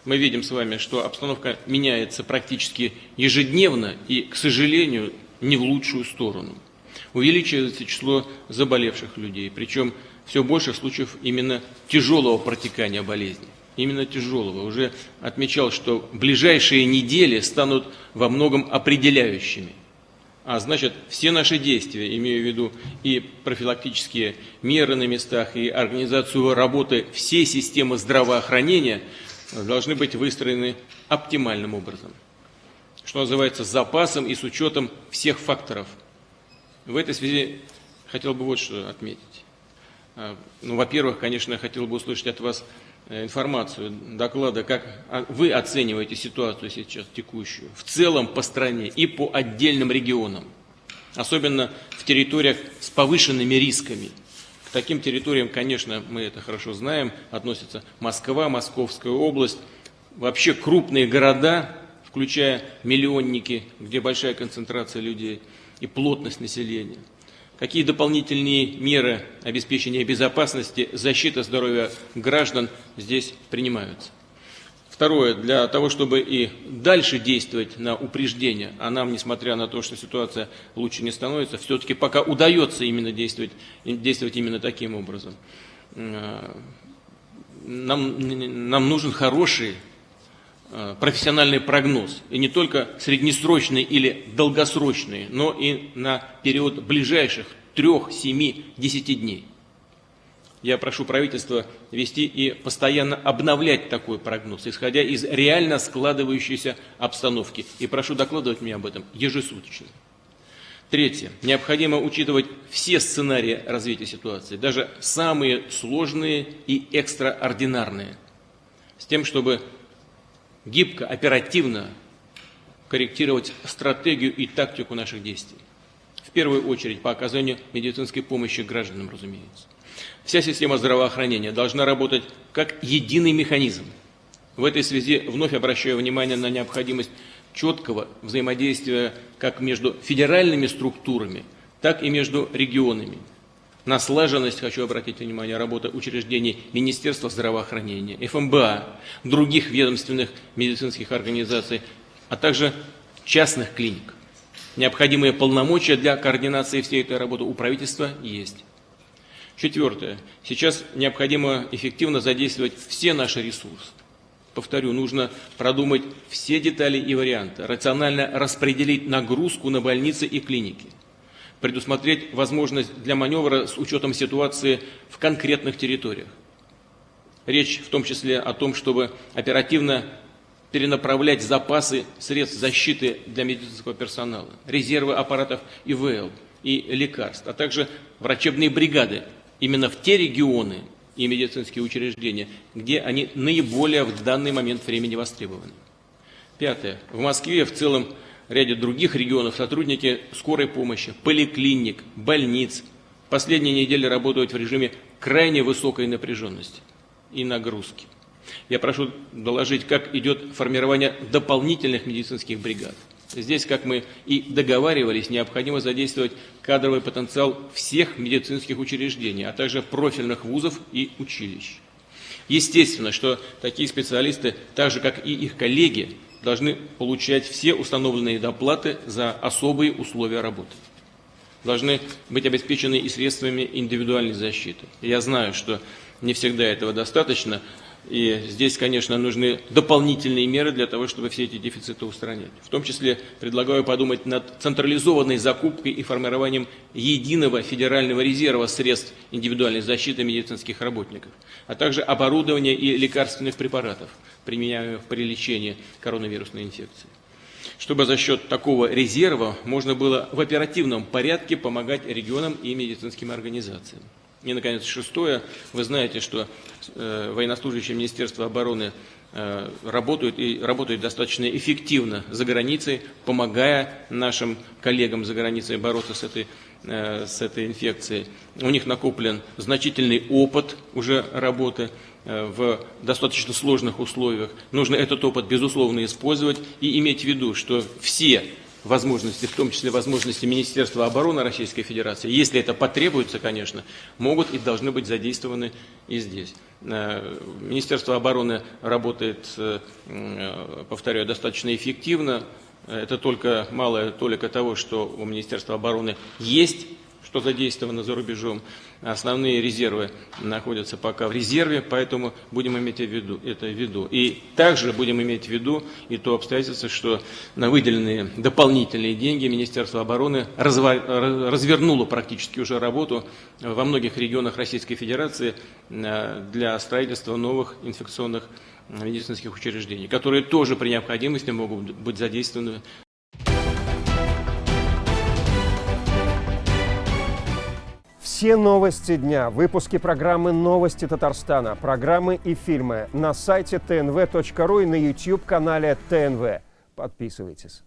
Мы видим с вами, что обстановка меняется практически ежедневно и, к сожалению, не в лучшую сторону. Увеличивается число заболевших людей, причем все больше случаев именно тяжелого протекания болезни. Именно тяжелого. Уже отмечал, что ближайшие недели станут во многом определяющими. А значит, все наши действия, имею в виду и профилактические меры на местах, и организацию работы всей системы здравоохранения, должны быть выстроены оптимальным образом. Что называется, с запасом и с учетом всех факторов. В этой связи хотел бы вот что отметить. Во-первых, конечно, я хотел бы услышать от вас информацию, доклада, как вы оцениваете ситуацию сейчас текущую, в целом по стране и по отдельным регионам, особенно в территориях с повышенными рисками. К таким территориям, конечно, мы это хорошо знаем, относятся Москва, Московская область, вообще крупные города, включая миллионники, где большая концентрация людей и плотность населения. Какие дополнительные меры обеспечения безопасности, защиты здоровья граждан здесь принимаются? Второе, для того, чтобы и дальше действовать на упреждение, а нам, несмотря на то, что ситуация лучше не становится, все-таки пока удается именно действовать именно таким образом, нам нужен хороший профессиональный прогноз, и не только среднесрочный или долгосрочный, но и на период ближайших 3, 7, 10 дней. Я прошу правительства вести и постоянно обновлять такой прогноз, исходя из реально складывающейся обстановки. И прошу докладывать мне об этом ежесуточно. Третье. Необходимо учитывать все сценарии развития ситуации, даже самые сложные и экстраординарные, с тем, чтобы гибко, оперативно корректировать стратегию и тактику наших действий. В первую очередь по оказанию медицинской помощи гражданам, разумеется. Вся система здравоохранения должна работать как единый механизм. В этой связи вновь обращаю внимание на необходимость четкого взаимодействия как между федеральными структурами, так и между регионами. На слаженность, хочу обратить внимание, работы учреждений Министерства здравоохранения, ФМБА, других ведомственных медицинских организаций, а также частных клиник. Необходимые полномочия для координации всей этой работы у правительства есть. Четвертое. Сейчас необходимо эффективно задействовать все наши ресурсы. Повторю, нужно продумать все детали и варианты, рационально распределить нагрузку на больницы и клиники, предусмотреть возможность для маневра с учетом ситуации в конкретных территориях. Речь в том числе о том, чтобы оперативно перенаправлять запасы средств защиты для медицинского персонала, резервы аппаратов ИВЛ и лекарств, а также врачебные бригады именно в те регионы и медицинские учреждения, где они наиболее в данный момент времени востребованы. Пятое. В Москве и в целом ряде других регионов сотрудники скорой помощи, поликлиник, больниц последние недели работают в режиме крайне высокой напряженности и нагрузки. Я прошу доложить, как идет формирование дополнительных медицинских бригад. Здесь, как мы и договаривались, необходимо задействовать кадровый потенциал всех медицинских учреждений, а также профильных вузов и училищ. Естественно, что такие специалисты, так же как и их коллеги, должны получать все установленные доплаты за особые условия работы. Должны быть обеспечены и средствами индивидуальной защиты. Я знаю, что не всегда этого достаточно, и здесь, конечно, нужны дополнительные меры для того, чтобы все эти дефициты устранять. В том числе предлагаю подумать над централизованной закупкой и формированием единого федерального резерва средств индивидуальной защиты медицинских работников, а также оборудования и лекарственных препаратов, применяемых при лечении коронавирусной инфекции. Чтобы за счет такого резерва можно было в оперативном порядке помогать регионам и медицинским организациям. И, наконец, шестое. Вы знаете, что военнослужащие Министерства обороны работают достаточно эффективно за границей, помогая нашим коллегам за границей бороться с этой инфекцией. У них накоплен значительный опыт уже работы в достаточно сложных условиях. Нужно этот опыт, безусловно, использовать и иметь в виду, что все возможности, в том числе возможности Министерства обороны Российской Федерации, если это потребуется, конечно, могут и должны быть задействованы и здесь. Министерство обороны работает, повторяю, достаточно эффективно. Это только малая толика того, что у Министерства обороны есть, что задействовано за рубежом. Основные резервы находятся пока в резерве, поэтому будем иметь это в виду. И также будем иметь в виду и то обстоятельство, что на выделенные дополнительные деньги Министерство обороны развернуло практически уже работу во многих регионах Российской Федерации для строительства новых инфекционных медицинских учреждений, которые тоже при необходимости могут быть задействованы. Все новости дня, выпуски программы «Новости Татарстана», программы и фильмы на сайте tnv.ru и на YouTube-канале ТНВ. Подписывайтесь.